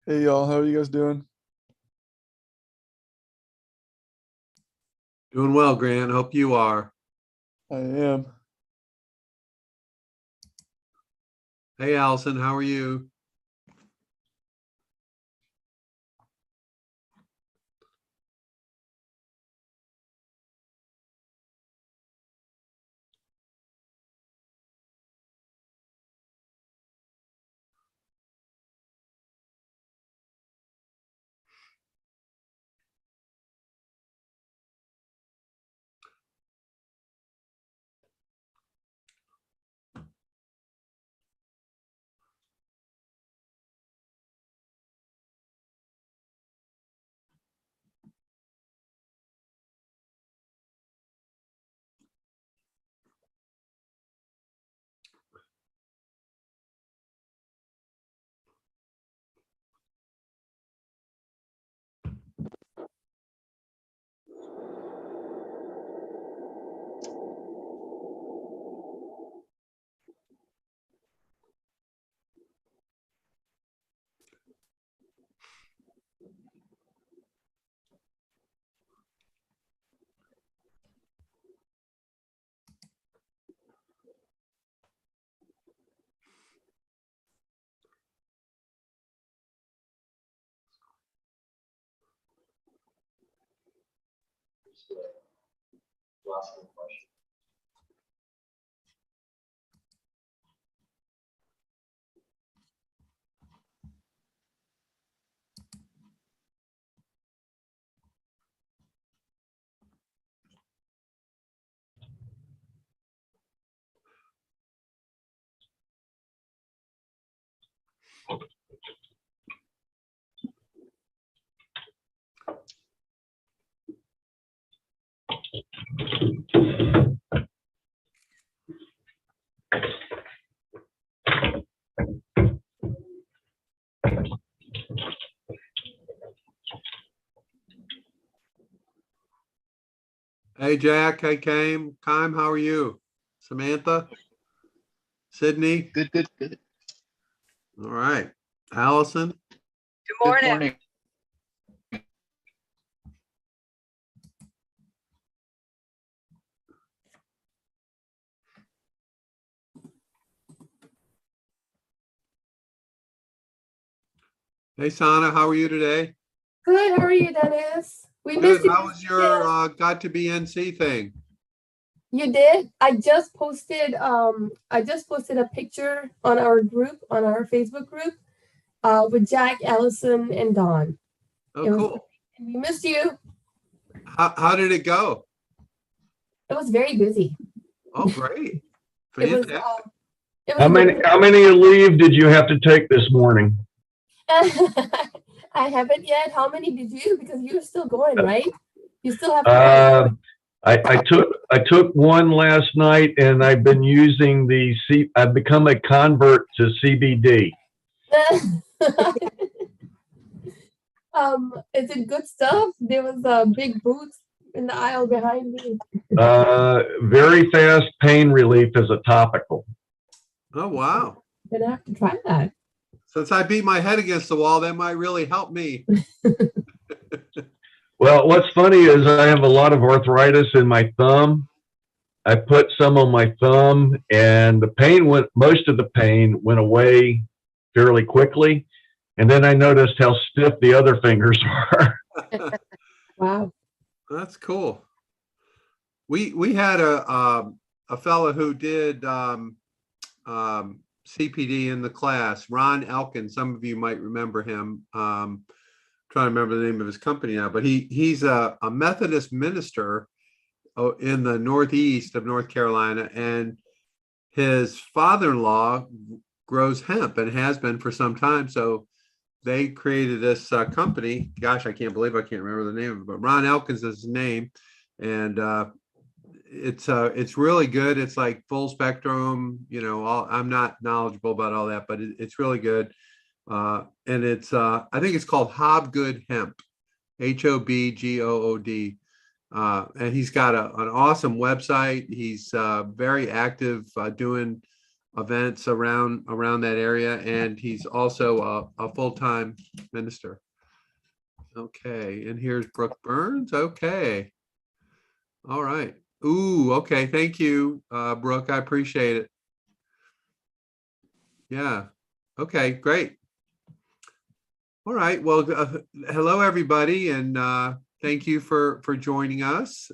Hey y'all, how are you guys doing? Doing well, Grant. Hope you are. I am. Hey, Allison, how are you? Hey, Jack. Hey, Kime. How are you? Samantha? Sydney? Good. All right. Allison? Good morning. Hey, Sana, how are you today? Good. How are you, Dennis? We Good. missed you. How was your got to be NC thing? You did. I just posted a picture on our group, on our Facebook group, with Jack, Allison, and Don. Oh, It was cool. we missed you. How did it go? It was very busy. Oh, great. It was Fantastic. it was How a many good how many leave did you have to take this morning? I haven't yet. How many did you? Because you're still going, right? You still have to Uh, I took one last night, and I've been using I've become a convert to CBD. Is it good stuff? There was big boots in the aisle behind me. Very fast pain relief as a topical. Oh, wow. Gonna have to try that. Since I beat my head against the wall, that might really help me. Well, what's funny is I have a lot of arthritis in my thumb. I put some on my thumb, and most of the pain went away fairly quickly. And then I noticed how stiff the other fingers are. Wow. That's cool. We had a fellow who did CPD in the class, Ron Elkin. Some of you might remember him. Trying to remember the name of his company now, but he's a Methodist minister in the Northeast of North Carolina, and his father-in-law grows hemp and has been for some time. So they created this company. Gosh, I can't believe I can't remember the name of it, but Ron Elkins is his name, and it's really good. It's like full spectrum. I'm not knowledgeable about all that, but it's really good. And it's I think it's called Hobgood Hemp, HOBGOOD. And he's got an awesome website. He's very active doing events around that area, and he's also a full-time minister. Okay, and here's Brooke Burns. Okay, all right. Ooh, okay, thank you, Brooke. I appreciate it. Yeah. Okay, great. All right. Well, hello everybody, and thank you for joining us.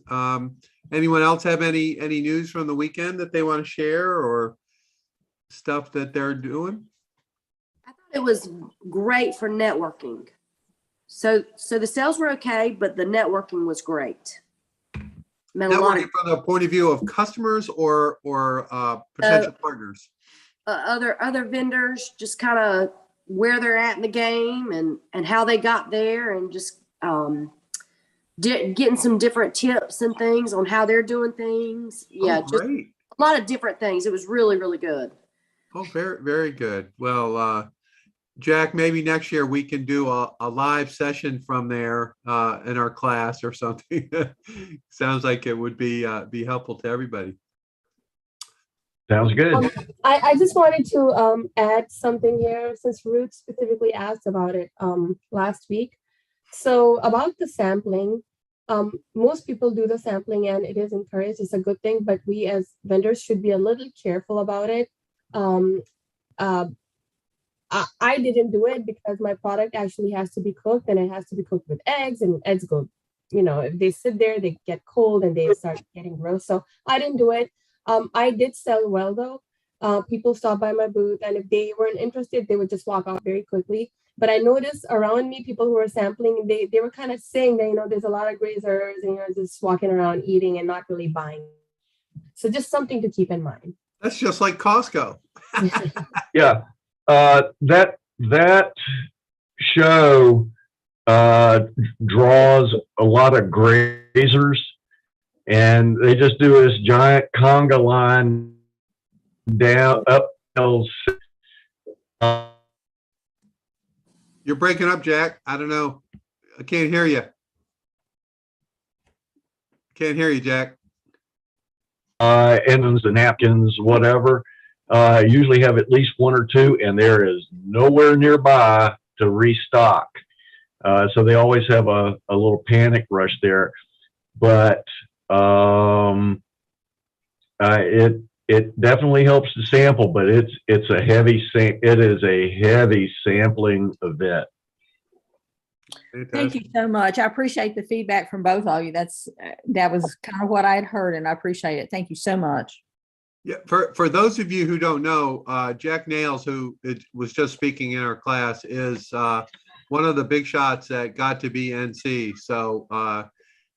Anyone else have any news from the weekend that they want to share, or stuff that they're doing? I thought it was great for networking. So the sales were okay, but the networking was great. Networking from the point of view of customers or potential partners. Other vendors, just kind of where they're at in the game and how they got there, and just getting some different tips and things on how they're doing things. Yeah, Oh, just great. a lot of different things. It was really, really good. Oh, very, very good. Well, Jack, maybe next year we can do a live session from there in our class or something. Sounds like it would be helpful to everybody. Sounds good. I just wanted to add something here, since Ruth specifically asked about it last week. So about the sampling, most people do the sampling and it is encouraged. It's a good thing, but we as vendors should be a little careful about it. I didn't do it because my product actually has to be cooked, and it has to be cooked with eggs, and eggs go, if they sit there, they get cold and they start getting gross. So I didn't do it. I did sell well though. People stopped by my booth, and if they weren't interested, they would just walk out very quickly. But I noticed around me, people who were sampling, they were kind of saying that, there's a lot of grazers and just walking around eating and not really buying. So just something to keep in mind. That's just like Costco. Yeah. That show draws a lot of grazers, and they just do this giant conga line down up hills. You're breaking up, Jack. I don't know. I can't hear you. Can't hear you, Jack. Ends and napkins, whatever. Usually have at least one or two, and there is nowhere nearby to restock. So they always have a little panic rush there. But it definitely helps to sample, but it is a heavy sampling event. Thank you so much. I appreciate the feedback from both of you. That was kind of what I had heard, and I appreciate it. Thank you so much. Yeah, for those of you who don't know, Jack Nails, who was just speaking in our class, is one of the big shots that got to be NC. So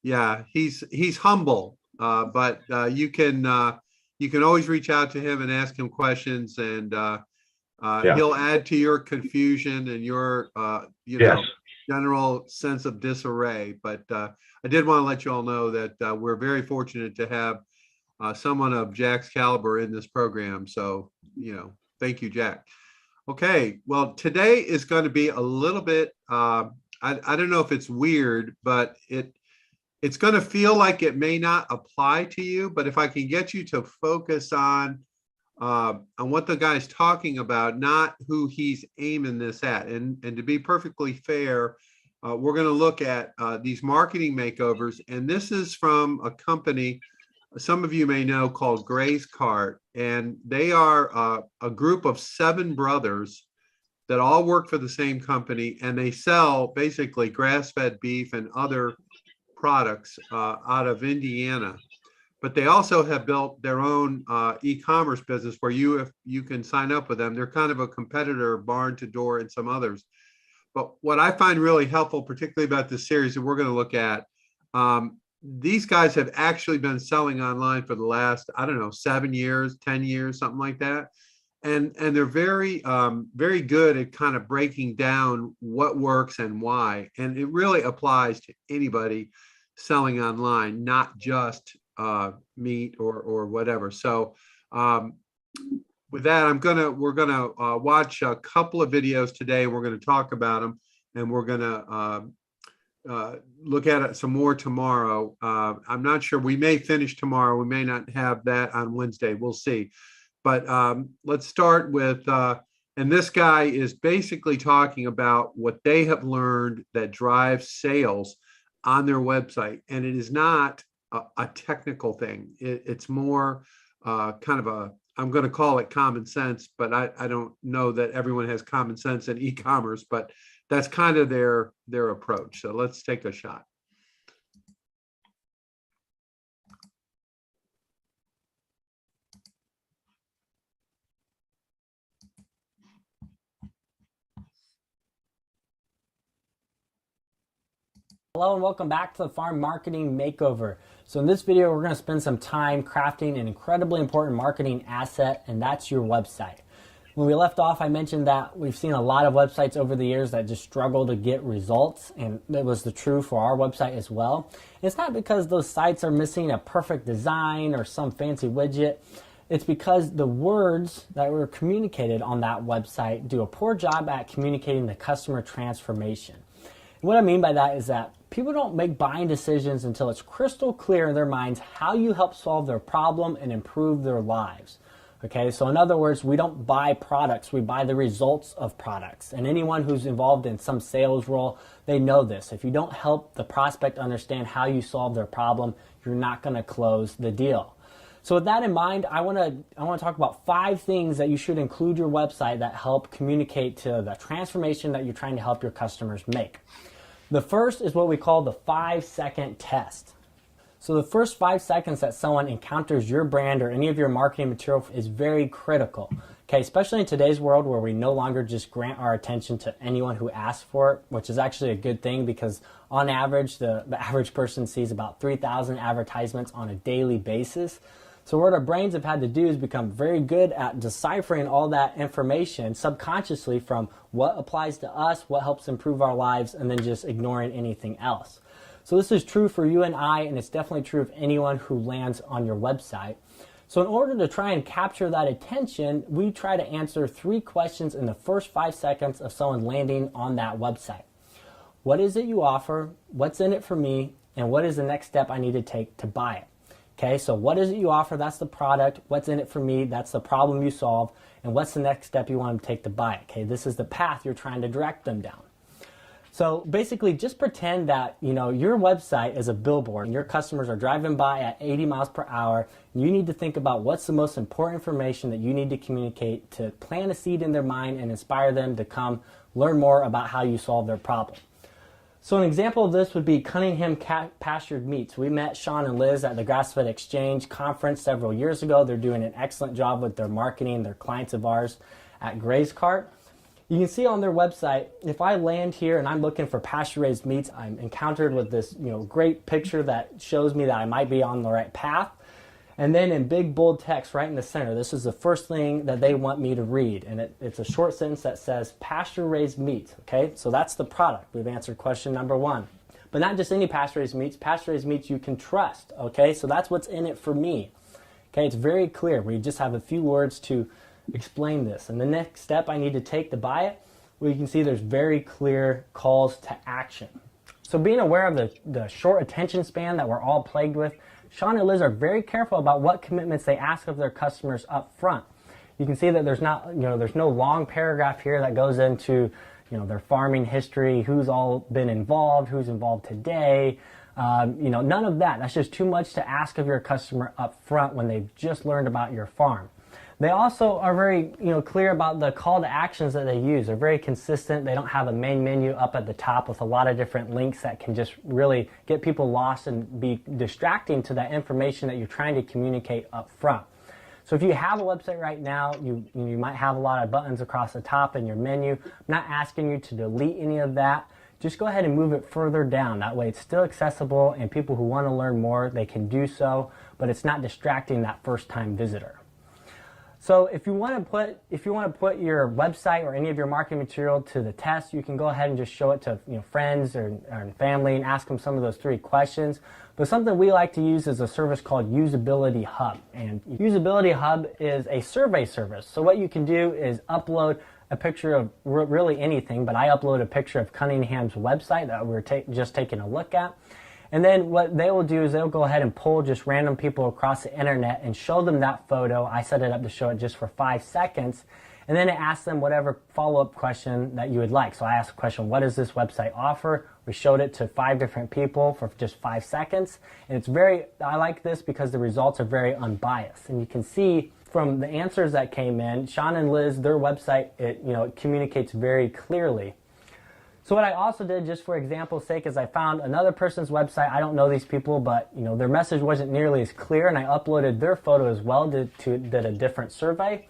yeah, he's humble, but you can always reach out to him and ask him questions, and he'll add to your confusion and your general sense of disarray. But I did want to let you all know that we're very fortunate to have someone of Jack's caliber in this program. So, thank you, Jack. Okay, well, today is going to be a little bit, I don't know if it's weird, but it's going to feel like it may not apply to you, but if I can get you to focus on what the guy's talking about, not who he's aiming this at. And to be perfectly fair, we're going to look at these marketing makeovers, and this is from a company some of you may know called Gray's Cart, and they are a group of 7 brothers that all work for the same company, and they sell basically grass-fed beef and other products out of Indiana. But they also have built their own e-commerce business where you can sign up with them. They're kind of a competitor, Barn to Door and some others. But what I find really helpful, particularly about this series that we're going to look at, these guys have actually been selling online for the last, 7 years, 10 years, something like that. And they're very, very good at kind of breaking down what works and why. And it really applies to anybody selling online, not just meat or whatever. So with that, we're gonna watch a couple of videos today. We're going to talk about them, and we're going to look at it some more tomorrow. I'm not sure. We may finish tomorrow. We may not have that on Wednesday. We'll see. But let's start with, and this guy is basically talking about what they have learned that drives sales on their website. And it is not a technical thing. It's more kind of I'm going to call it common sense, but I don't know that everyone has common sense in e-commerce, but that's kind of their approach. So let's take a shot. Hello and welcome back to the Farm Marketing Makeover. So in this video, we're going to spend some time crafting an incredibly important marketing asset, and that's your website. When we left off, I mentioned that we've seen a lot of websites over the years that just struggle to get results, and that was the true for our website as well. It's not because those sites are missing a perfect design or some fancy widget. It's because the words that were communicated on that website do a poor job at communicating the customer transformation. And what I mean by that is that people don't make buying decisions until it's crystal clear in their minds how you help solve their problem and improve their lives. Okay, so in other words, we don't buy products, we buy the results of products. And anyone who's involved in some sales role, they know this. If you don't help the prospect understand how you solve their problem, you're not going to close the deal. So with that in mind, I want to talk about 5 things that you should include your website that help communicate to the transformation that you're trying to help your customers make. The first is what we call the 5-second test. So the first 5 seconds that someone encounters your brand or any of your marketing material is very critical. Okay, especially in today's world where we no longer just grant our attention to anyone who asks for it, which is actually a good thing because on average, the average person sees about 3,000 advertisements on a daily basis. So what our brains have had to do is become very good at deciphering all that information subconsciously from what applies to us, what helps improve our lives, and then just ignoring anything else. So this is true for you and I, and it's definitely true of anyone who lands on your website. So in order to try and capture that attention, we try to answer 3 questions in the first 5 seconds of someone landing on that website. What is it you offer? What's in it for me? And what is the next step I need to take to buy it? Okay, so what is it you offer? That's the product. What's in it for me? That's the problem you solve. And what's the next step you want them to take to buy it? Okay, this is the path you're trying to direct them down. So basically just pretend that, your website is a billboard and your customers are driving by at 80 miles per hour. And you need to think about what's the most important information that you need to communicate to plant a seed in their mind and inspire them to come learn more about how you solve their problem. So an example of this would be Cunningham Pastured Meats. We met Sean and Liz at the Grass-Fed Exchange conference several years ago. They're doing an excellent job with their marketing. They're clients of ours at Gray's Cart. You can see on their website, if I land here and I'm looking for pasture-raised meats, I'm encountered with this great picture that shows me that I might be on the right path. And then in big bold text right in the center, this is the first thing that they want me to read. And it's a short sentence that says pasture-raised meats. Okay, so that's the product. We've answered question number 1. But not just any pasture-raised meats you can trust. Okay, so that's what's in it for me. Okay, it's very clear. We just have a few words to explain this. And the next step I need to take to buy it, well, you can see there's very clear calls to action. So being aware of the short attention span that we're all plagued with, Sean and Liz are very careful about what commitments they ask of their customers up front. You can see that there's no long paragraph here that goes into, their farming history, who's all been involved, who's involved today. None of that. That's just too much to ask of your customer up front when they've just learned about your farm. They also are very, clear about the call to actions that they use. They're very consistent. They don't have a main menu up at the top with a lot of different links that can just really get people lost and be distracting to that information that you're trying to communicate up front. So if you have a website right now, you might have a lot of buttons across the top in your menu. I'm not asking you to delete any of that. Just go ahead and move it further down. That way it's still accessible and people who want to learn more, they can do so, but it's not distracting that first-time visitor. So if you want to put your website or any of your marketing material to the test, you can go ahead and just show it to friends or family and ask them some of those 3 questions. But something we like to use is a service called Usability Hub. And Usability Hub is a survey service. So what you can do is upload a picture of really anything, but I upload a picture of Cunningham's website that we're just taking a look at. And then what they will do is they'll go ahead and pull just random people across the internet and show them that photo. I set it up to show it just for 5 seconds. And then it asks them whatever follow-up question that you would like. So I asked the question, what does this website offer? We showed it to 5 different people for just 5 seconds. And I like this because the results are very unbiased. And you can see from the answers that came in, Sean and Liz, their website, it communicates very clearly. So what I also did, just for example's sake, is I found another person's website. I don't know these people, but their message wasn't nearly as clear, and I uploaded their photo as well, did a different survey.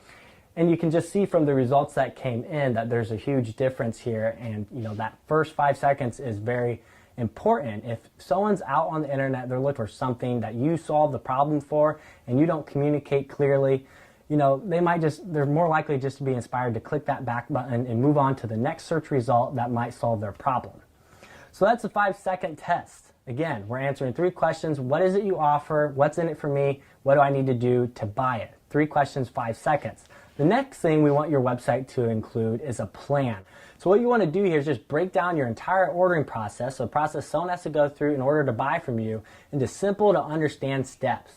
And you can just see from the results that came in that there's a huge difference here, and that first 5 seconds is very important. If someone's out on the internet, they're looking for something that you solve the problem for, and you don't communicate clearly, they're more likely just to be inspired to click that back button and move on to the next search result that might solve their problem. So that's a 5-second test. Again, we're answering 3 questions. What is it you offer? What's in it for me? What do I need to do to buy it? 3 questions, 5 seconds. The next thing we want your website to include is a plan. So what you want to do here is just break down your entire ordering process, so a process someone has to go through in order to buy from you, into simple to understand steps.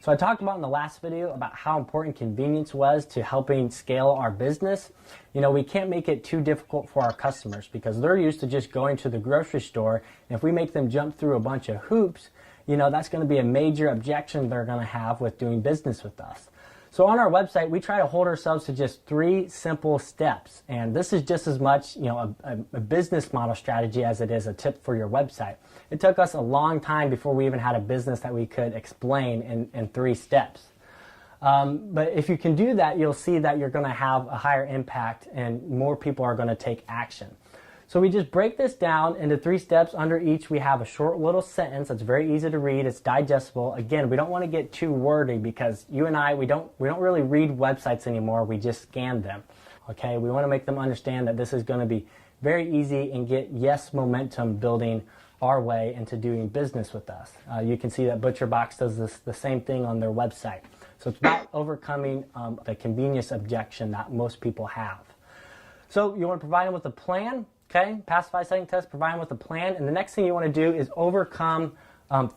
So I talked about in the last video about how important convenience was to helping scale our business. We can't make it too difficult for our customers because they're used to just going to the grocery store. And if we make them jump through a bunch of hoops, that's going to be a major objection they're going to have with doing business with us. So on our website, we try to hold ourselves to just 3 simple steps. And this is just as much, a business model strategy as it is a tip for your website. It took us a long time before we even had a business that we could explain in 3 steps. But if you can do that, you'll see that you're going to have a higher impact and more people are going to take action. So we just break this down into 3 steps. Under each, we have a short little sentence that's very easy to read. It's digestible. Again, we don't want to get too wordy because you and I, we don't really read websites anymore. We just scan them. Okay, we want to make them understand that this is going to be very easy and get momentum building our way into doing business with us. You can see that ButcherBox does the same thing on their website. So it's about overcoming the convenience objection that most people have. So you want to provide them with a plan. Okay, pass 5-second test, provide them with a plan, and the next thing you want to do is overcome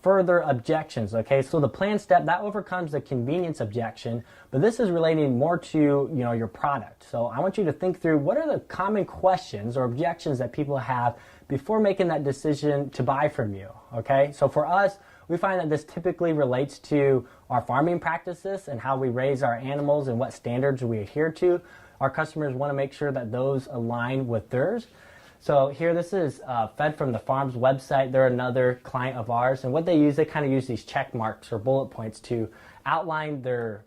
further objections. Okay, so the plan step, that overcomes the convenience objection, but this is relating more to your product. So I want you to think through what are the common questions or objections that people have before making that decision to buy from you. Okay, so for us, we find that this typically relates to our farming practices and how we raise our animals and what standards we adhere to. Our customers want to make sure that those align with theirs. So here, this is fed from the farm's website. They're another client of ours, and what they use, they kind of use these check marks or bullet points to outline their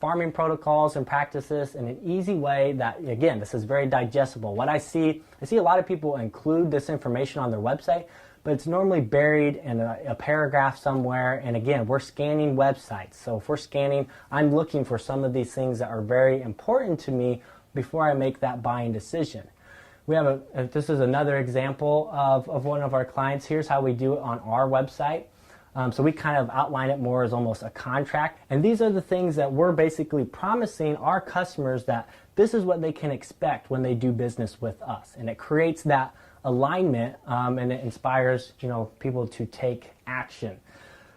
farming protocols and practices in an easy way that, again, this is very digestible. What I see a lot of people include this information on their website, but it's normally buried in a paragraph somewhere. And again, we're scanning websites. So if we're scanning, I'm looking for some of these things that are very important to me before I make that buying decision. We have this is another example of one of our clients. Here's how we do it on our website. So we kind of outline it more as almost a contract. And these are the things that we're basically promising our customers that this is what they can expect when they do business with us. And it creates that alignment, and it inspires people to take action.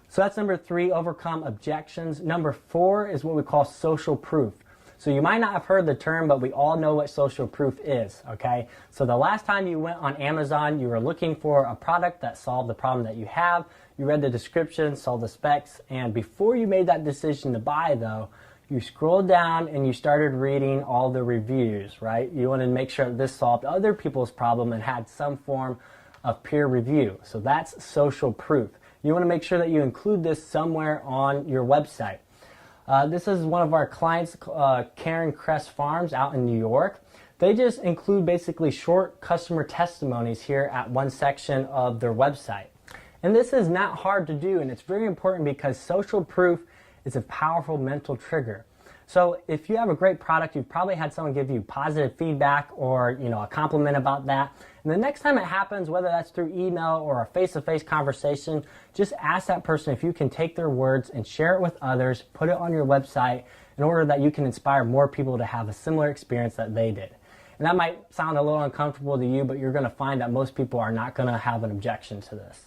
So that's number 3, overcome objections. Number 4 is what we call social proof. So you might not have heard the term, but we all know what social proof is, okay? So the last time you went on Amazon, you were looking for a product that solved the problem that you have. You read the description, saw the specs, and before you made that decision to buy, though, you scrolled down and you started reading all the reviews, right? You wanted to make sure that this solved other people's problem and had some form of peer review. So that's social proof. You want to make sure that you include this somewhere on your website. This is one of our clients, Karen Crest Farms out in New York. They just include basically short customer testimonies here at one section of their website. And this is not hard to do, and it's very important because social proof is a powerful mental trigger. So if you have a great product, you've probably had someone give you positive feedback or a compliment about that. And the next time it happens, whether that's through email or a face-to-face conversation, just ask that person if you can take their words and share it with others, put it on your website in order that you can inspire more people to have a similar experience that they did. And that might sound a little uncomfortable to you, but you're going to find that most people are not going to have an objection to this.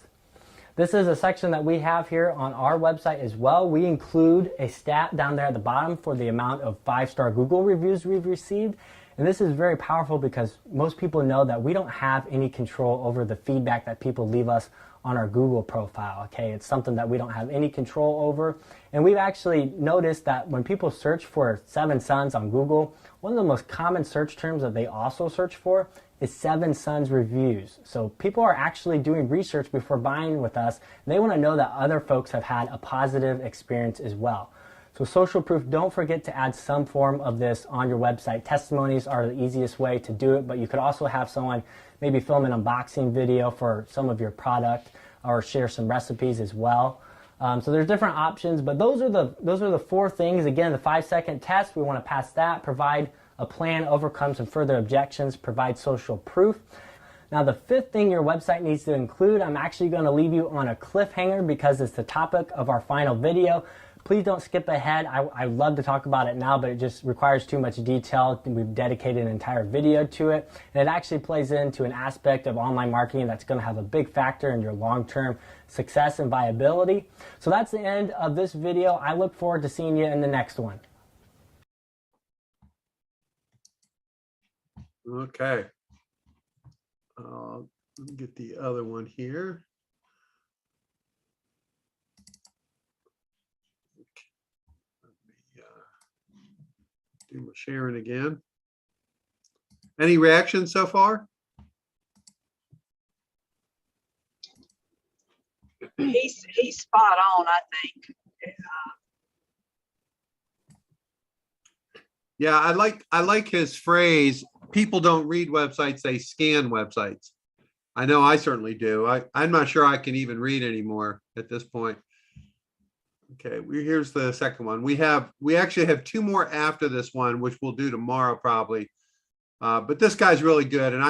This is a section that we have here on our website as well. We include a stat down there at the bottom for the amount of 5-star Google reviews we've received. And this is very powerful because most people know that we don't have any control over the feedback that people leave us on our Google profile, okay? It's something that we don't have any control over. And we've actually noticed that when people search for 7 Sons on Google, one of the most common search terms that they also search for is 7 Sons reviews. So people are actually doing research before buying with us, and they want to know that other folks have had a positive experience as well. So social proof, don't forget to add some form of this on your website. Testimonies are the easiest way to do it, but you could also have someone maybe film an unboxing video for some of your product or share some recipes as well. So there's different options, but those are the 4 things. Again, the 5-second test, we want to pass that, provide a plan, overcome some further objections, provide social proof. Now the 5th thing your website needs to include, I'm actually going to leave you on a cliffhanger because it's the topic of our final video. Please don't skip ahead. I'd love to talk about it now, but it just requires too much detail. We've dedicated an entire video to it. And it actually plays into an aspect of online marketing that's going to have a big factor in your long-term success and viability. So that's the end of this video. I look forward to seeing you in the next one. Okay. Let me get the other one here. Do my sharing again. Any reactions so far? He's spot on, I think. Yeah, I like his phrase. People don't read websites, they scan websites. I know I certainly do. I'm not sure I can even read anymore at this point. Okay, here's the second one. We actually have 2 more after this one, which we'll do tomorrow probably. But this guy's really good, and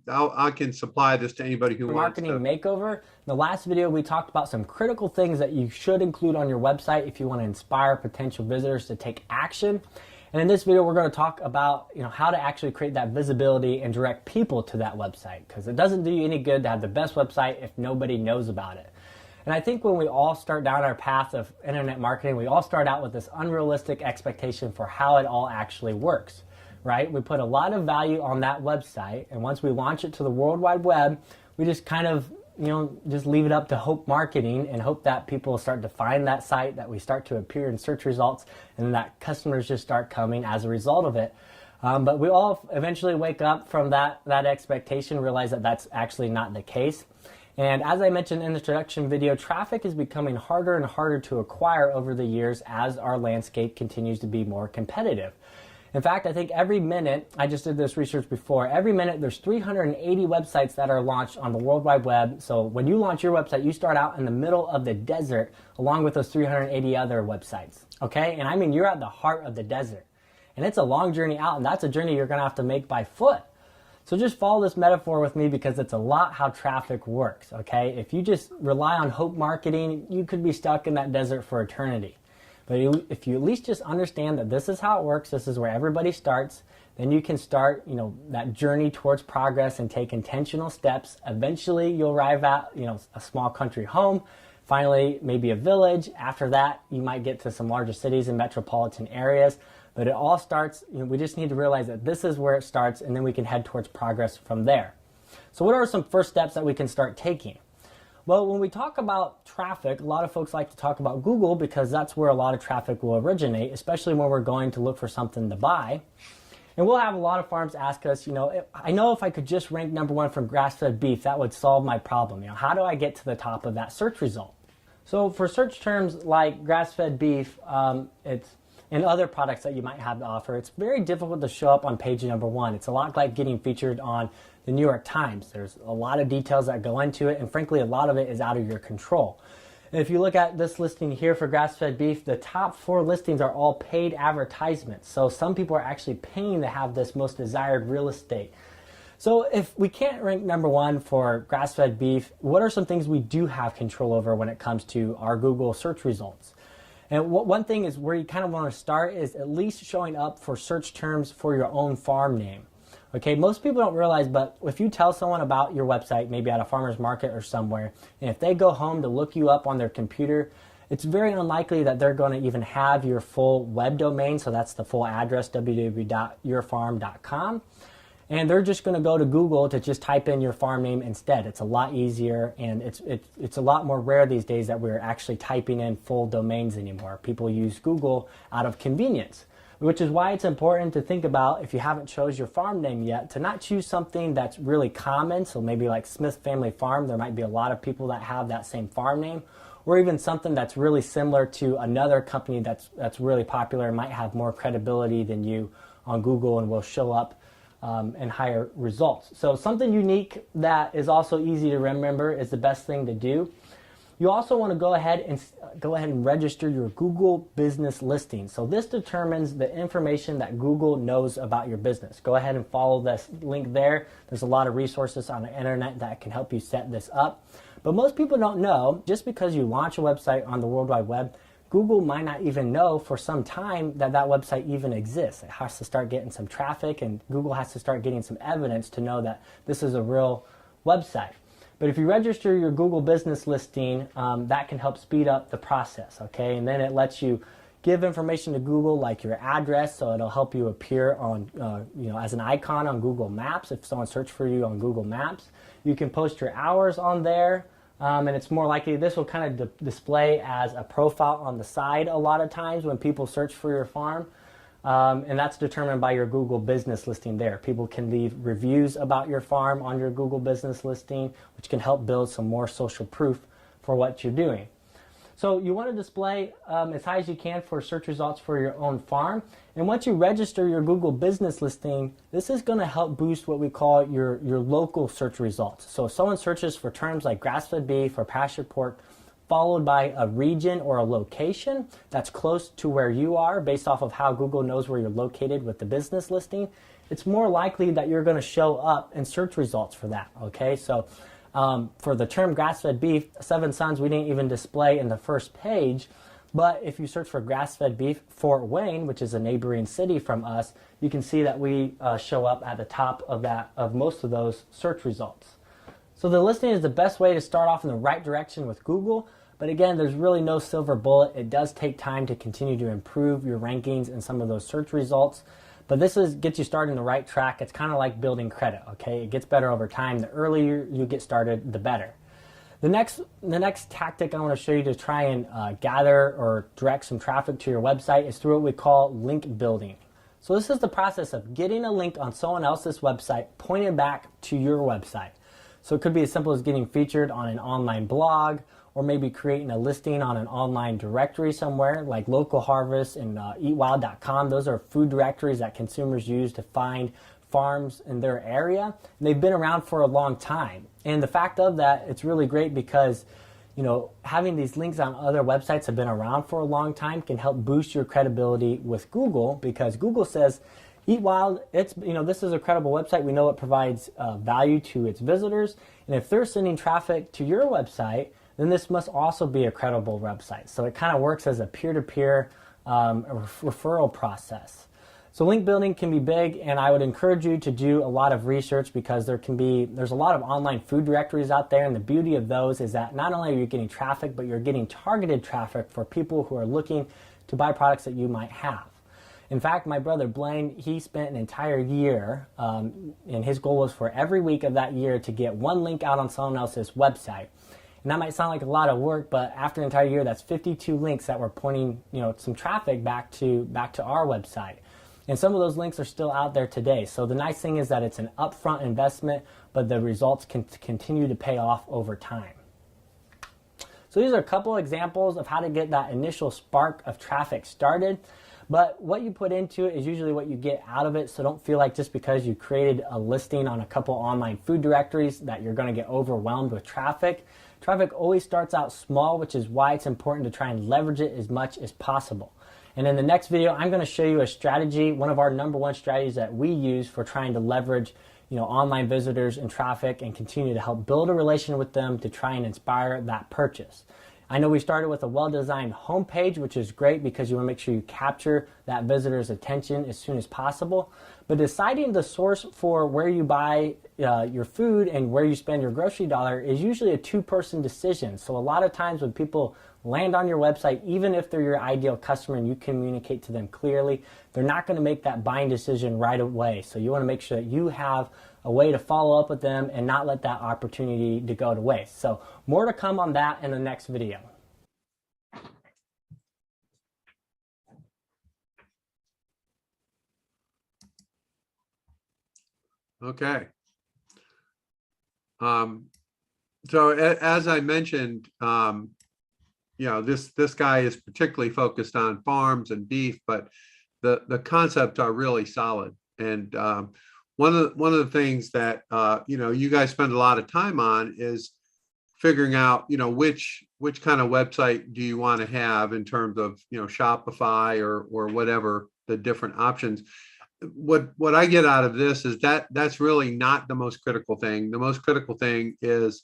I can supply this to anybody who wants to. Marketing Makeover. In the last video, we talked about some critical things that you should include on your website if you want to inspire potential visitors to take action. And in this video, we're going to talk about how to actually create that visibility and direct people to that website, because it doesn't do you any good to have the best website if nobody knows about it. And I think when we all start down our path of internet marketing, we all start out with this unrealistic expectation for how it all actually works, right? We put a lot of value on that website, and once we launch it to the World Wide Web, we just kind of just leave it up to hope marketing and hope that people start to find that site, that we start to appear in search results, and that customers just start coming as a result of it. But we all eventually wake up from that expectation, realize that that's actually not the case. And as I mentioned in the introduction video, traffic is becoming harder and harder to acquire over the years as our landscape continues to be more competitive. In fact, I think every minute, I just did this research before, every minute there's 380 websites that are launched on the World Wide Web. So when you launch your website, you start out in the middle of the desert along with those 380 other websites, okay? And I mean, you're at the heart of the desert. And it's a long journey out, and that's a journey you're gonna have to make by foot. So just follow this metaphor with me because it's a lot how traffic works, okay? If you just rely on hope marketing, you could be stuck in that desert for eternity. But if you at least just understand that this is how it works, this is where everybody starts, then you can start, that journey towards progress and take intentional steps. Eventually, you'll arrive at, a small country home, finally, maybe a village. After that, you might get to some larger cities and metropolitan areas. But it all starts, we just need to realize that this is where it starts, and then we can head towards progress from there. So what are some first steps that we can start taking? Well, when we talk about traffic, a lot of folks like to talk about Google because that's where a lot of traffic will originate, especially when we're going to look for something to buy. And we'll have a lot of farms ask us, I know if I could just rank #1 for grass-fed beef, that would solve my problem. How do I get to the top of that search result? So for search terms like grass-fed beef, and other products that you might have to offer, it's very difficult to show up on page #1. It's a lot like getting featured on the New York Times. There's a lot of details that go into it, and frankly, a lot of it is out of your control. And if you look at this listing here for grass-fed beef, the top 4 listings are all paid advertisements. So some people are actually paying to have this most desired real estate. So if we can't rank #1 for grass-fed beef, what are some things we do have control over when it comes to our Google search results? And one thing is where you kind of want to start is at least showing up for search terms for your own farm name. Okay, most people don't realize, but if you tell someone about your website, maybe at a farmer's market or somewhere, and if they go home to look you up on their computer, it's very unlikely that they're going to even have your full web domain. So that's the full address, www.yourfarm.com. And they're just going to go to Google to just type in your farm name instead. It's a lot easier, and it's a lot more rare these days that we're actually typing in full domains anymore. People use Google out of convenience, which is why it's important to think about, if you haven't chose your farm name yet, to not choose something that's really common. So maybe like Smith Family Farm, there might be a lot of people that have that same farm name, or even something that's really similar to another company that's really popular and might have more credibility than you on Google and will show up and higher results. So something unique that is also easy to remember is the best thing to do. You also want to go ahead and register your Google business listing. So this determines the information that Google knows about your business. Go ahead and follow this link there. There's a lot of resources on the internet that can help you set this up. But most people don't know, just because you launch a website on the World Wide Web, Google might not even know for some time that website even exists. It has to start getting some traffic, and Google has to start getting some evidence to know that this is a real website. But if you register your Google business listing, that can help speed up the process, okay? And then it lets you give information to Google like your address, so it'll help you appear on, as an icon on Google Maps if someone searches for you on Google Maps. You can post your hours on there. And it's more likely this will kind of display as a profile on the side a lot of times when people search for your farm. And that's determined by your Google business listing there. People can leave reviews about your farm on your Google business listing, which can help build some more social proof for what you're doing. So you want to display as high as you can for search results for your own farm. And once you register your Google business listing, this is going to help boost what we call your local search results. So if someone searches for terms like grass-fed beef or pasture pork, followed by a region or a location that's close to where you are based off of how Google knows where you're located with the business listing, it's more likely that you're going to show up in search results for that, okay? So for the term grass-fed beef, Seven Sons, we didn't even display in the first page, but if you search for grass-fed beef, Fort Wayne, which is a neighboring city from us, you can see that we show up at the top of most of those search results. So the listing is the best way to start off in the right direction with Google, but again, there's really no silver bullet. It does take time to continue to improve your rankings and some of those search results. But this gets you started in the right track. It's kind of like building credit, okay? It gets better over time. The earlier you get started, the better. The next tactic I want to show you to try and gather or direct some traffic to your website is through what we call link building. So this is the process of getting a link on someone else's website, pointing back to your website. So it could be as simple as getting featured on an online blog, or maybe creating a listing on an online directory somewhere like Local Harvest and eatwild.com. Those are food directories that consumers use to find farms in their area. And they've been around for a long time. And the fact of that, it's really great because having these links on other websites have been around for a long time can help boost your credibility with Google, because Google says, Eat Wild, this is a credible website. We know it provides value to its visitors. And if they're sending traffic to your website, then this must also be a credible website. So it kind of works as a peer-to-peer referral process. So link building can be big, and I would encourage you to do a lot of research, because there's a lot of online food directories out there, and the beauty of those is that not only are you getting traffic, but you're getting targeted traffic for people who are looking to buy products that you might have. In fact, my brother Blaine, he spent an entire year, and his goal was for every week of that year to get one link out on someone else's website. And that might sound like a lot of work, but after an entire year, that's 52 links that were pointing, some traffic back to our website. And some of those links are still out there today. So the nice thing is that it's an upfront investment, but the results can continue to pay off over time. So these are a couple examples of how to get that initial spark of traffic started. But what you put into it is usually what you get out of it. So don't feel like just because you created a listing on a couple online food directories that you're going to get overwhelmed with traffic. Traffic always starts out small, which is why it's important to try and leverage it as much as possible. And in the next video, I'm going to show you a strategy, one of our #1 strategies that we use for trying to leverage, online visitors and traffic and continue to help build a relation with them to try and inspire that purchase. I know we started with a well-designed homepage, which is great because you want to make sure you capture that visitor's attention as soon as possible. But deciding the source for where you buy your food and where you spend your grocery dollar is usually a two-person decision. So a lot of times when people land on your website, even if they're your ideal customer and you communicate to them clearly, they're not going to make that buying decision right away. So you want to make sure that you have a way to follow up with them and not let that opportunity to go to waste. So more to come on that in the next video. Okay. So as I mentioned, this guy is particularly focused on farms and beef, but the concepts are really solid. And one of the things that you guys spend a lot of time on is figuring out which kind of website do you want to have in terms of Shopify or whatever the different options. What I get out of this is that's really not the most critical thing. The most critical thing is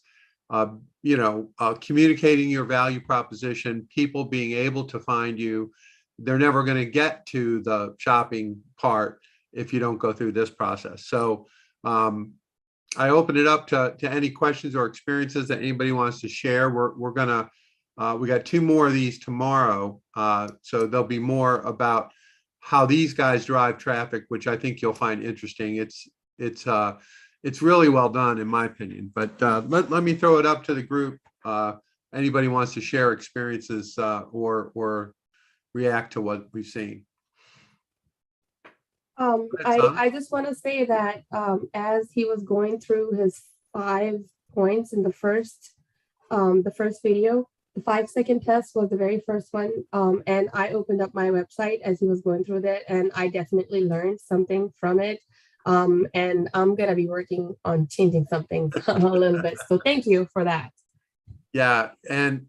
communicating your value proposition, people being able to find you. They're never going to get to the shopping part if you don't go through this process. So I open it up to any questions or experiences that anybody wants to share. We're gonna we got 2 more of these tomorrow, so there'll be more about how these guys drive traffic, which I think you'll find interesting. It's really well done in my opinion. But let me throw it up to the group. Anybody wants to share experiences or react to what we've seen. I just want to say that as he was going through his 5 points in the first video, the 5-second test was the very first one, and I opened up my website as he was going through that, and I definitely learned something from it, and I'm gonna be working on changing something a little bit. So thank you for that. Yeah, and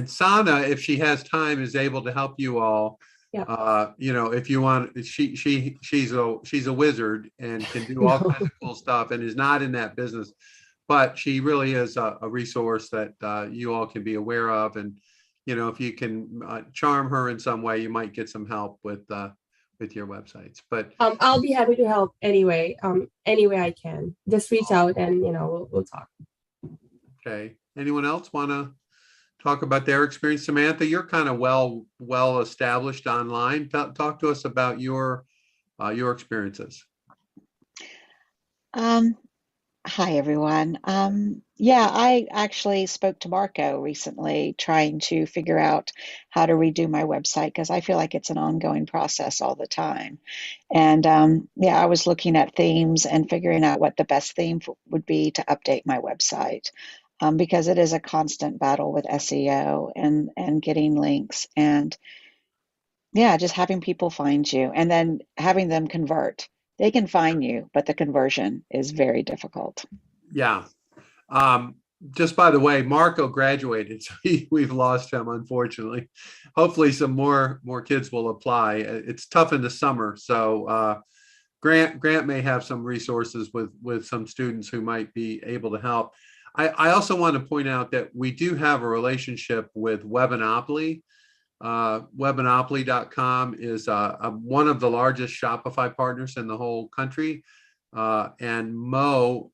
Sana, if she has time, is able to help you all. Yeah. If you want, she's a wizard and can do all kinds of cool stuff and is not in that business, but she really is a resource that you all can be aware of. And if you can charm her in some way, you might get some help with your websites. But I'll be happy to help anyway. Any way I can. Just reach out and we'll talk. Okay. Anyone else want to talk about their experience? Samantha, you're kind of well established online. Talk to us about your experiences. I Hi, everyone. Yeah, I actually spoke to Marco recently trying to figure out how to redo my website because I feel like it's an ongoing process all the time. And yeah, I was looking at themes and figuring out what the best theme would be to update my website because it is a constant battle with SEO and getting links and yeah, just having people find you and then having them convert. They can find you, but the conversion is very difficult. Yeah. Um, just by the way, Marco graduated, so we've lost him, unfortunately. Hopefully some more kids will apply. It's tough in the summer. So Grant may have some resources with some students who might be able to help. I also want to point out that we do have a relationship with Webinopoly. Webinopoly.com is one of the largest Shopify partners in the whole country. And Mo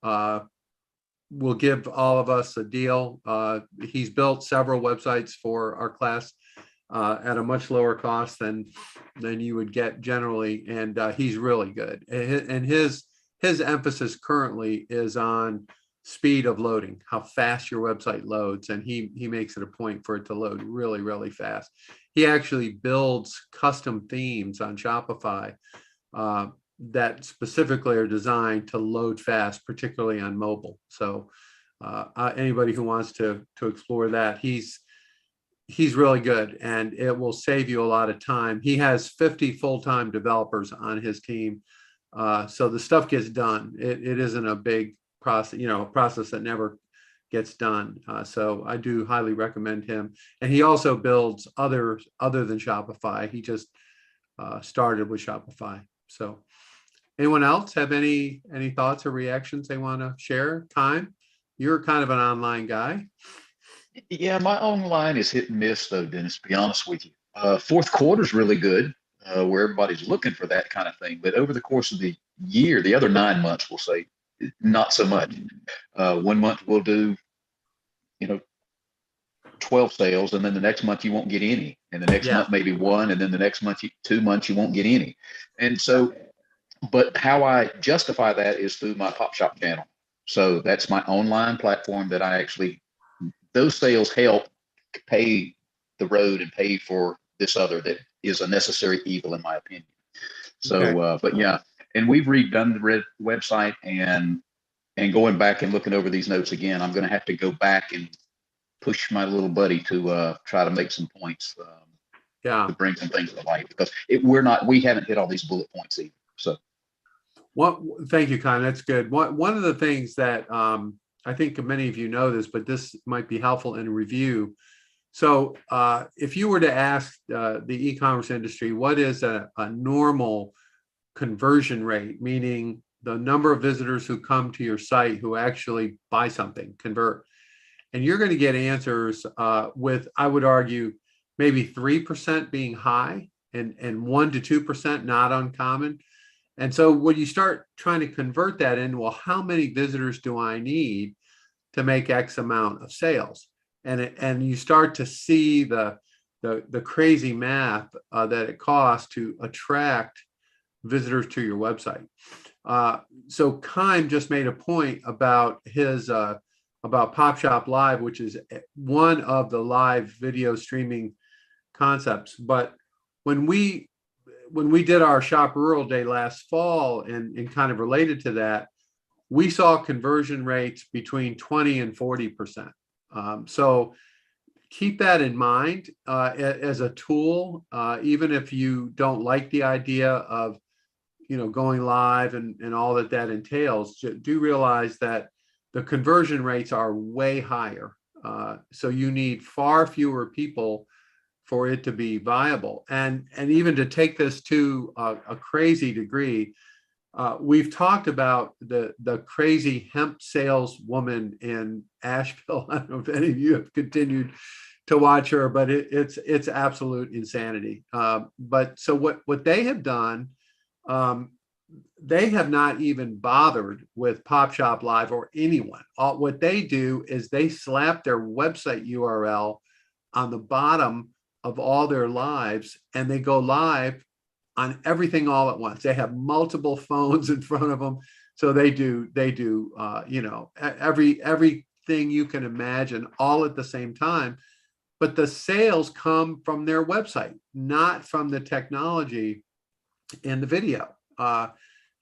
will give all of us a deal. He's built several websites for our class at a much lower cost than you would get generally, and he's really good. And his emphasis currently is on speed of loading, how fast your website loads, and he makes it a point for it to load really, really fast. He actually builds custom themes on Shopify that specifically are designed to load fast, particularly on mobile. So anybody who wants to explore that, he's really good, and it will save you a lot of time. He has 50 full-time developers on his team. So the stuff gets done. It isn't a big process, a process that never gets done. So I do highly recommend him. And he also builds other than Shopify. He just started with Shopify. So anyone else have any thoughts or reactions they want to share? Time, you're kind of an online guy. Yeah, my online is hit and miss though, Dennis, to be honest with you. Fourth quarter is really good, where everybody's looking for that kind of thing. But over the course of the year, the other 9 months, we'll say, not so much. 1 month we'll do, 12 sales, and then the next month you won't get any. And the next month maybe one, and then the next month, 2 months, you won't get any. And so, but how I justify that is through my Pop Shop channel. So that's my online platform that I actually, those sales help pay the road and pay for this other that is a necessary evil in my opinion. So, okay. But yeah, and we've redone the website and going back and looking over these notes again, I'm going to have to go back and push my little buddy to try to make some points. To bring some things to light because we haven't hit all these bullet points either. So. Thank you, Con. That's good. One of the things that I think many of you know this, but this might be helpful in review. So if you were to ask the e-commerce industry, what is a normal conversion rate, meaning the number of visitors who come to your site who actually buy something, convert, and you're going to get answers with, I would argue, maybe 3% being high and 1 to 2% not uncommon. And so when you start trying to convert that in, well, how many visitors do I need to make X amount of sales? And you start to see the crazy math that it costs to attract visitors to your website. So Kime just made a point about his about Pop Shop Live, which is one of the live video streaming concepts. But when we did our Shop Rural Day last fall and kind of related to that, we saw conversion rates between 20 and 40%. So keep that in mind as a tool, even if you don't like the idea of, going live and all that entails. Do realize that the conversion rates are way higher. So you need far fewer people for it to be viable. And even to take this to a crazy degree, we've talked about the crazy hemp saleswoman in Asheville. I don't know if any of you have continued to watch her, but it's absolute insanity. But so what they have done, they have not even bothered with Pop Shop Live or anyone. What they do is they slap their website URL on the bottom of all their lives, and they go live on everything all at once. They have multiple phones in front of them. So they do, you know, everything you can imagine all at the same time. But the sales come from their website, not from the technology in the video.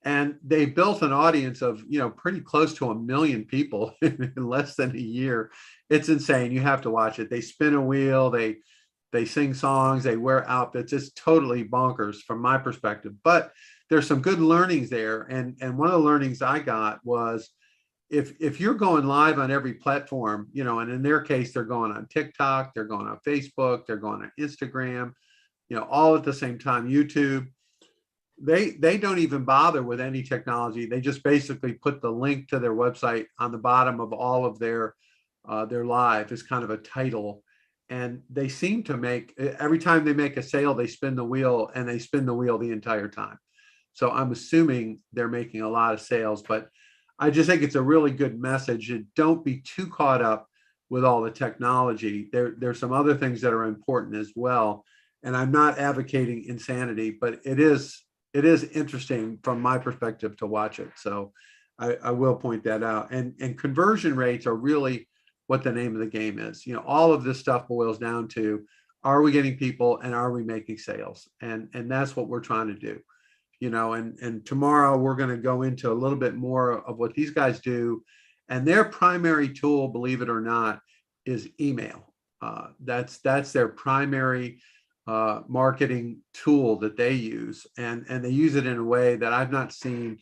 And they built an audience of, you know, pretty close to 1 million people in less than a year. It's insane. You have to watch it. They spin a wheel, they sing songs, they wear outfits. It's totally bonkers from my perspective. But there's some good learnings there. And one of the learnings I got was if you're going live on every platform, you know, and in their case, they're going on TikTok, they're going on Facebook, they're going on Instagram, you know, all at the same time, YouTube. They don't even bother with any technology. They just basically put the link to their website on the bottom of all of their live as kind of a title. And they seem to make, every time they make a sale, they spin the wheel, and they spin the wheel the entire time. So I'm assuming they're making a lot of sales, but I just think it's a really good message. And don't be too caught up with all the technology. There's some other things that are important as well. And I'm not advocating insanity, but it is interesting from my perspective to watch it. So I will point that out. And conversion rates are really what the name of the game is. You know, all of this stuff boils down to, are we getting people and are we making sales? And that's what we're trying to do. You know, and tomorrow we're going to go into a little bit more of what these guys do. And their primary tool, believe it or not, is email. That's their primary marketing tool that they use, and they use it in a way that I've not seen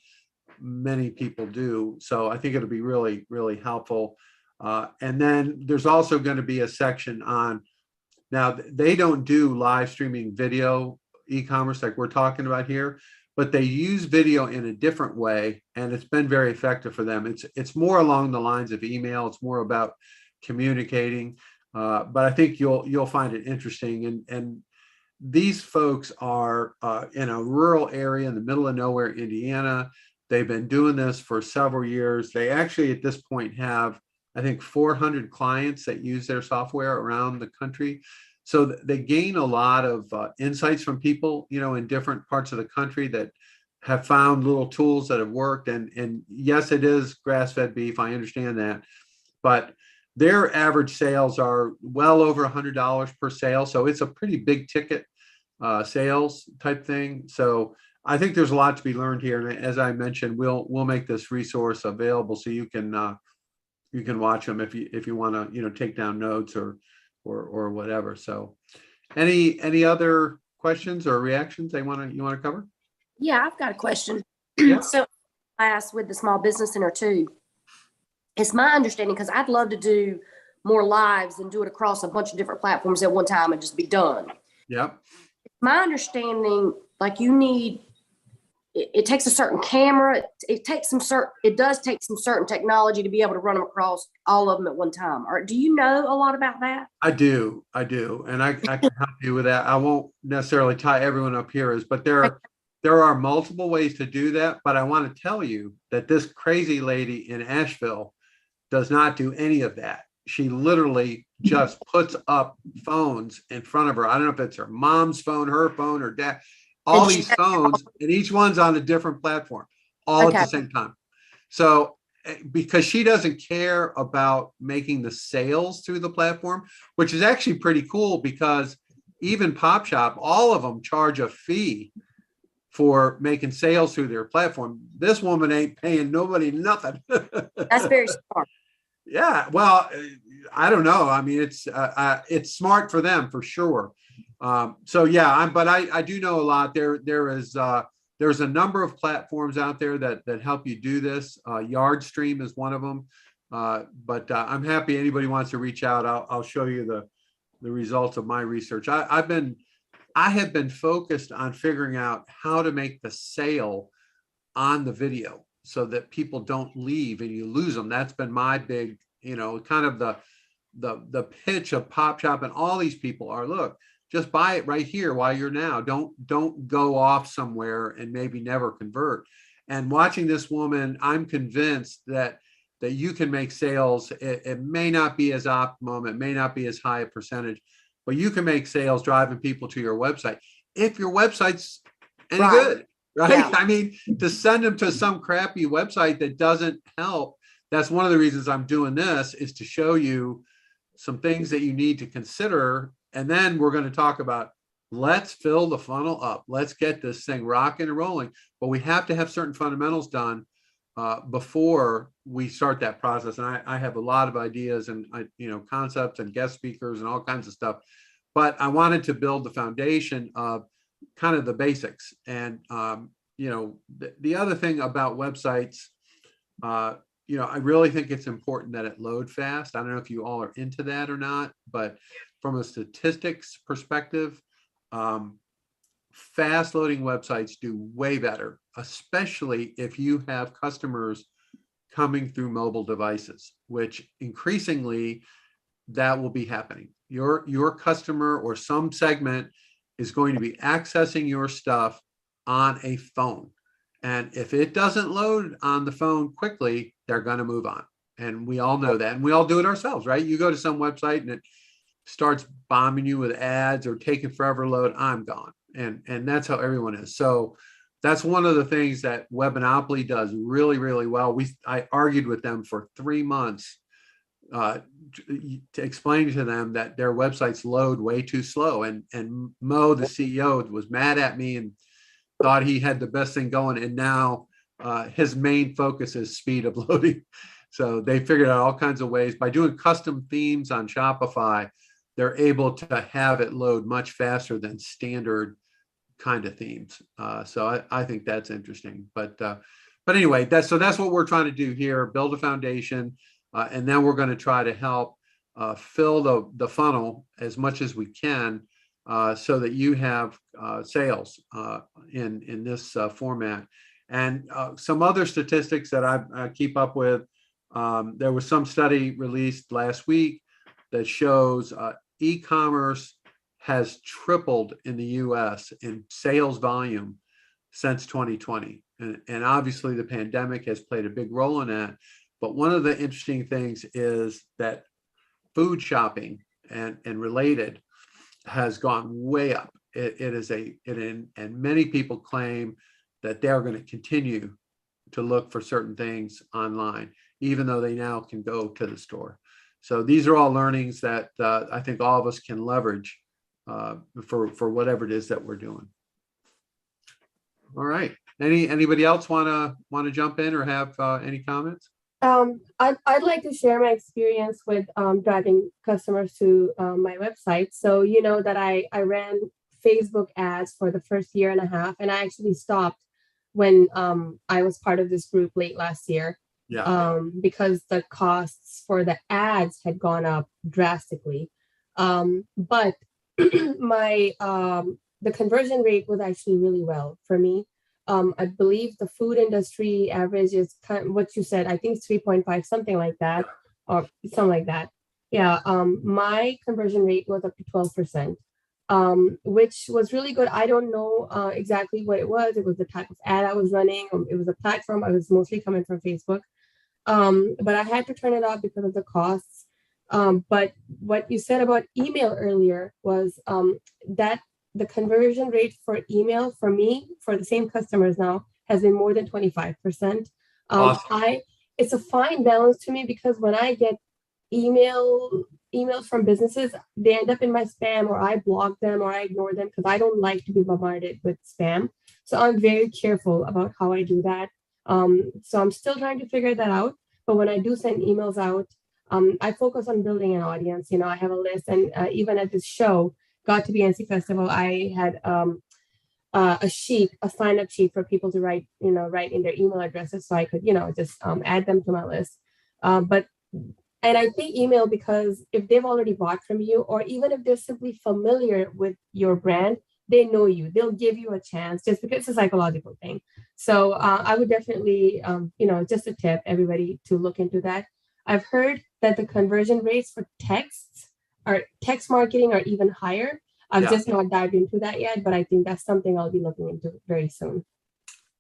many people do. So I think it'll be really, really helpful. And then there's also going to be a section on, now they don't do live streaming video e-commerce like we're talking about here, but they use video in a different way, and it's been very effective for them. It's more along the lines of email. It's more about communicating, but I think you'll find it interesting. And these folks are in a rural area in the middle of nowhere, Indiana. They've been doing this for several years. They actually, at this point, have, I think, 400 clients that use their software around the country. So they gain a lot of insights from people, you know, in different parts of the country that have found little tools that have worked. And yes, it is grass-fed beef. I understand that. But their average sales are well over $100 per sale. So it's a pretty big ticket sales type thing. So I think there's a lot to be learned here. And as I mentioned, we'll make this resource available so you can watch them if you want to, you know, take down notes or whatever. So any other questions or reactions you want to cover? Yeah, I've got a question. Yeah. So class with the Small Business Center too, it's my understanding, because I'd love to do more lives and do it across a bunch of different platforms at one time and just be done. Yep. My understanding, like, you need, it takes a certain camera. It does take some certain technology to be able to run them across all of them at one time. Or do you know a lot about that? I do. And I can help you with that. I won't necessarily tie everyone up here, but there are multiple ways to do that. But I want to tell you that this crazy lady in Asheville does not do any of that. She literally just puts up phones in front of her. I don't know if it's her mom's phone, her phone, or dad. All these phones, and each one's on a different platform, all at the same time. So because she doesn't care about making the sales through the platform, which is actually pretty cool, because even Pop Shop, all of them charge a fee for making sales through their platform. This woman ain't paying nobody nothing. That's very smart. Yeah, well, I don't know. I mean, it's smart for them for sure. So yeah, but I do know a lot. There's a number of platforms out there that help you do this. Yardstream is one of them. But I'm happy anybody wants to reach out. I'll show you the results of my research. I have been focused on figuring out how to make the sale on the video so that people don't leave and you lose them. That's been my big, kind of the pitch of Pop Shop and all these people are, look, just buy it right here while you're now. Don't go off somewhere and maybe never convert. And watching this woman, I'm convinced that you can make sales. It may not be as optimum. It may not be as high a percentage, but you can make sales driving people to your website if your website's any good, right? Yeah. I mean, to send them to some crappy website that doesn't help. That's one of the reasons I'm doing this, is to show you some things that you need to consider. And then we're going to talk about, let's fill the funnel up. Let's get this thing rocking and rolling. But we have to have certain fundamentals done before we start that process. And I have a lot of ideas and concepts and guest speakers and all kinds of stuff. But I wanted to build the foundation of kind of the basics. And the other thing about websites, I really think it's important that it load fast. I don't know if you all are into that or not, but from a statistics perspective, fast loading websites do way better, especially if you have customers coming through mobile devices, which increasingly that will be happening. Your customer or some segment is going to be accessing your stuff on a phone. And if it doesn't load on the phone quickly, they're going to move on. And we all know that. And we all do it ourselves, right? You go to some website and it starts bombing you with ads or taking forever to load, I'm gone. And that's how everyone is. So that's one of the things that Webinopoly does really, really well. I argued with them for 3 months to explain to them that their websites load way too slow. And Mo, the CEO, was mad at me and thought he had the best thing going. And now his main focus is speed of loading. So they figured out all kinds of ways by doing custom themes on Shopify. They're able to have it load much faster than standard kind of themes. So I think that's interesting. But anyway, that's what we're trying to do here: build a foundation, and then we're going to try to help fill the funnel as much as we can, so that you have sales in this format. And some other statistics that I keep up with. There was some study released last week that shows e-commerce has tripled in the US in sales volume since 2020. And obviously the pandemic has played a big role in that. But one of the interesting things is that food shopping and related has gone way up. And many people claim that they're going to continue to look for certain things online, even though they now can go to the store. So these are all learnings that I think all of us can leverage for whatever it is that we're doing. All right. Anybody else want to jump in or have any comments? I'd like to share my experience with driving customers to my website. So you know that I ran Facebook ads for the first 1.5 years, and I actually stopped when I was part of this group late last year. Yeah. Because the costs for the ads had gone up drastically. But my the conversion rate was actually really well for me. I believe the food industry average is kind of what you said. I think it's 3.5, something like that, or something like that. Yeah. My conversion rate was up to 12%, which was really good. I don't know exactly what it was. It was the type of ad I was running. It was a platform. I was mostly coming from Facebook. But I had to turn it off because of the costs. But what you said about email earlier was that the conversion rate for email for me, for the same customers now, has been more than 25%. Awesome. It's a fine balance to me, because when I get emails from businesses, they end up in my spam, or I block them, or I ignore them, because I don't like to be bombarded with spam. So I'm very careful about how I do that. So I'm still trying to figure that out. But when I do send emails out, I focus on building an audience. I have a list, and even at this show, Got to be NC Festival, I had a sign-up sheet for people to write in their email addresses, so I could, just add them to my list. And I think email, because if they've already bought from you, or even if they're simply familiar with your brand, they know you, they'll give you a chance, just because it's a psychological thing. So I would definitely, just a tip, everybody, to look into that. I've heard that the conversion rates for text marketing are even higher. I've just not dived into that yet, but I think that's something I'll be looking into very soon.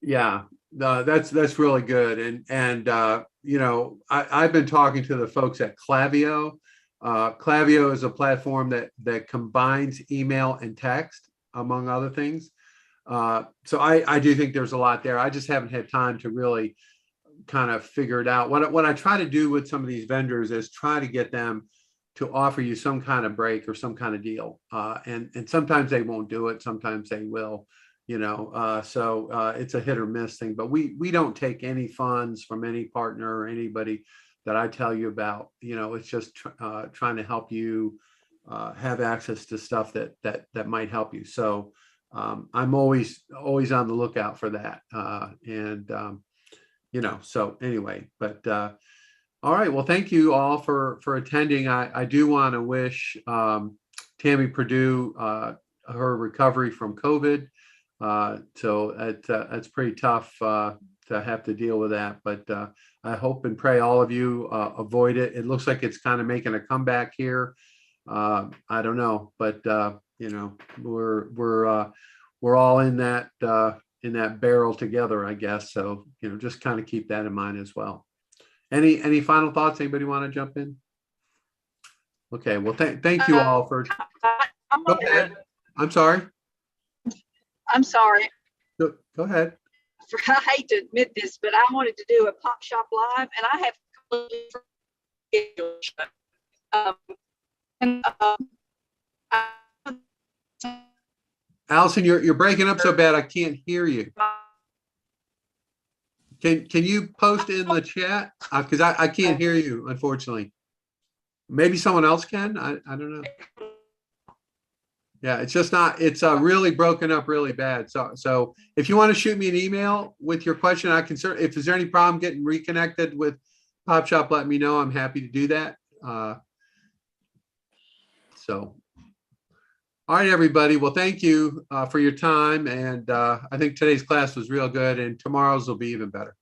Yeah, that's really good. And I've been talking to the folks at Klaviyo. Klaviyo is a platform that combines email and text, among other things. So I do think there's a lot there. I just haven't had time to really kind of figure it out. What I try to do with some of these vendors is try to get them to offer you some kind of break or some kind of deal. And sometimes they won't do it. Sometimes they will, so it's a hit or miss thing, but we don't take any funds from any partner or anybody that I tell you about. It's just trying to help you have access to stuff that might help you. So I'm always on the lookout for that. So anyway, but all right. Well, thank you all for attending. I do want to wish Tammy Purdue her recovery from COVID. So it's pretty tough to have to deal with that, but I hope and pray all of you avoid it. It looks like it's kind of making a comeback here. I don't know, but we're all in that barrel together, I guess. So just kind of keep that in mind as well. Any final thoughts? Anybody want to jump in? Okay. Well, thank you all for. Go ahead. I'm sorry. I'm sorry. Go ahead. I hate to admit this, but I wanted to do a Pop Shop Live, and I have. Allison, you're breaking up so bad I can't hear you. Can you post in the chat? Because I can't hear you, unfortunately. Maybe someone else can. I don't know. Yeah, it's just not. It's really broken up really bad. So if you want to shoot me an email with your question, I can certainly. If there's any problem getting reconnected with Pop Shop, let me know. I'm happy to do that. All right, everybody. Well, thank you for your time. And I think today's class was real good, and tomorrow's will be even better.